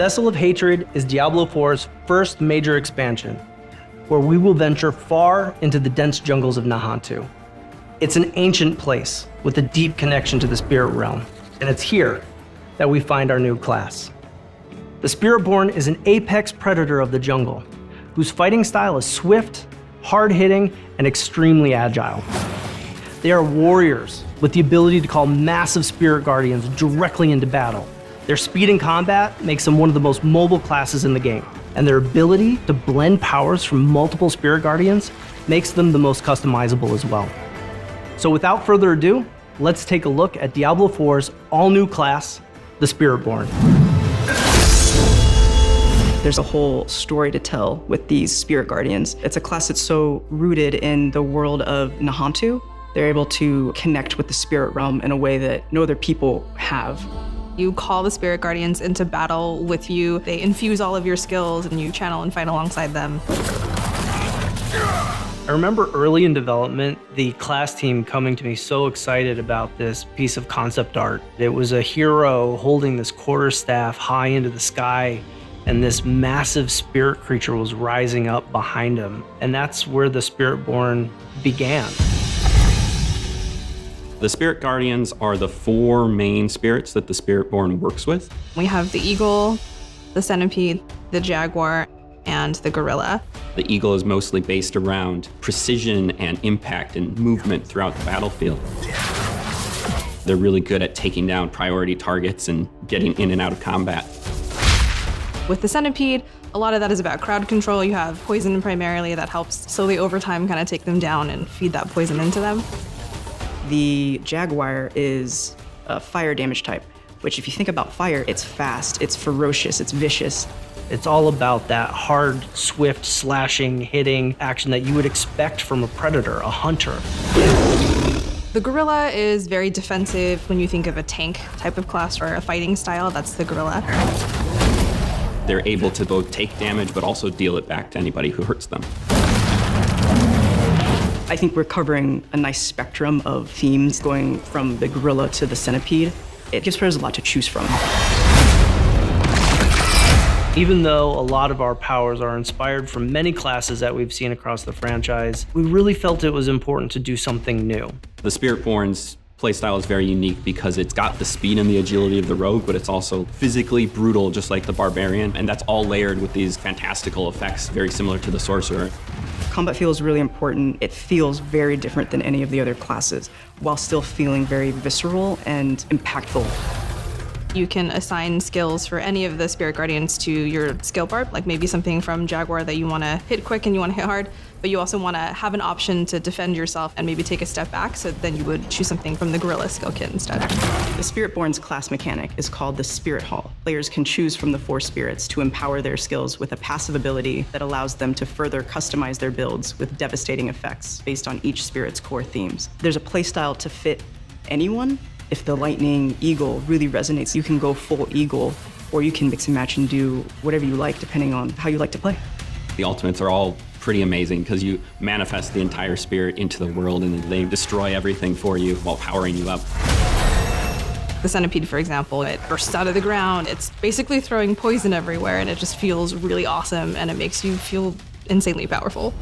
Vessel of Hatred is Diablo 4's first major expansion, where we will venture far into the dense jungles of Nahantu. It's an ancient place with a deep connection to the spirit realm, and it's here that we find our new class. The Spiritborn is an apex predator of the jungle, whose fighting style is swift, hard-hitting, and extremely agile. They are warriors with the ability to call massive spirit guardians directly into battle. Their speed in combat makes them one of the most mobile classes in the game, and their ability to blend powers from multiple spirit guardians makes them the most customizable as well. So without further ado, let's take a look at Diablo 4's all-new class, the Spiritborn. There's a whole story to tell with these spirit guardians. It's a class that's so rooted in the world of Nahantu. They're able to connect with the spirit realm in a way that no other people have. You call the spirit guardians into battle with you. They infuse all of your skills and you channel and fight alongside them. I remember early in development, the class team coming to me so excited about this piece of concept art. It was a hero holding this quarterstaff high into the sky, and this massive spirit creature was rising up behind him. And that's where the Spiritborn began. The spirit guardians are the 4 main spirits that the Spiritborn works with. We have the eagle, the centipede, the jaguar, and the gorilla. The eagle is mostly based around precision and impact and movement throughout the battlefield. They're really good at taking down priority targets and getting in and out of combat. With the centipede, a lot of that is about crowd control. You have poison primarily that helps slowly over time kind of take them down and feed that poison into them. The jaguar is a fire damage type, which if you think about fire, it's fast, it's ferocious, it's vicious. It's all about that hard, swift, slashing, hitting action that you would expect from a predator, a hunter. The gorilla is very defensive. When you think of a tank type of class or a fighting style, that's the gorilla. They're able to both take damage, but also deal it back to anybody who hurts them. I think we're covering a nice spectrum of themes, going from the gorilla to the centipede. It gives players a lot to choose from. Even though a lot of our powers are inspired from many classes that we've seen across the franchise, we really felt it was important to do something new. The Spiritborn's playstyle is very unique because it's got the speed and the agility of the rogue, but it's also physically brutal, just like the barbarian, and that's all layered with these fantastical effects, very similar to the sorcerer. Combat feel is really important. It feels very different than any of the other classes, while still feeling very visceral and impactful. You can assign skills for any of the spirit guardians to your skill bar, like maybe something from Jaguar that you want to hit quick and you want to hit hard, but you also want to have an option to defend yourself and maybe take a step back, so then you would choose something from the gorilla skill kit instead. The Spiritborn's class mechanic is called the Spirit Hall. Players can choose from the 4 spirits to empower their skills with a passive ability that allows them to further customize their builds with devastating effects based on each spirit's core themes. There's a playstyle to fit anyone. If the lightning eagle really resonates, you can go full eagle, or you can mix and match and do whatever you like depending on how you like to play. The ultimates are all pretty amazing because you manifest the entire spirit into the world and they destroy everything for you while powering you up. The centipede, for example, it bursts out of the ground. It's basically throwing poison everywhere, and it just feels really awesome, and it makes you feel insanely powerful.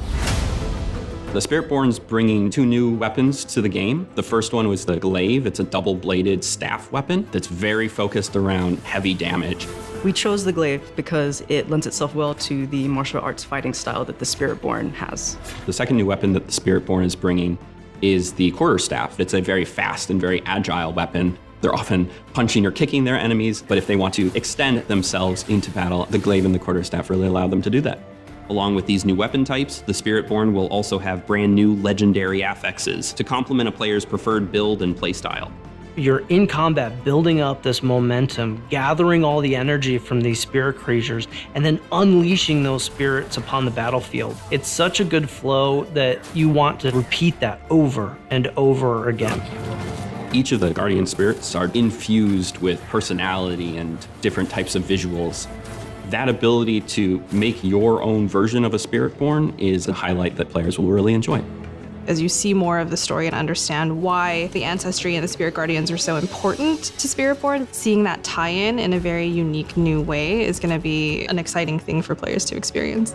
The Spiritborn's bringing 2 new weapons to the game. The first one was the glaive. It's a double-bladed staff weapon that's very focused around heavy damage. We chose the glaive because it lends itself well to the martial arts fighting style that the Spiritborn has. The second new weapon that the Spiritborn is bringing is the quarterstaff. It's a very fast and very agile weapon. They're often punching or kicking their enemies, but if they want to extend themselves into battle, the glaive and the quarterstaff really allow them to do that. Along with these new weapon types, the Spiritborn will also have brand new legendary affixes to complement a player's preferred build and playstyle. You're in combat, building up this momentum, gathering all the energy from these spirit creatures, and then unleashing those spirits upon the battlefield. It's such a good flow that you want to repeat that over and over again. Each of the guardian spirits are infused with personality and different types of visuals. That ability to make your own version of a Spiritborn is a highlight that players will really enjoy. As you see more of the story and understand why the ancestry and the spirit guardians are so important to Spiritborn, seeing that tie-in a very unique new way is going to be an exciting thing for players to experience.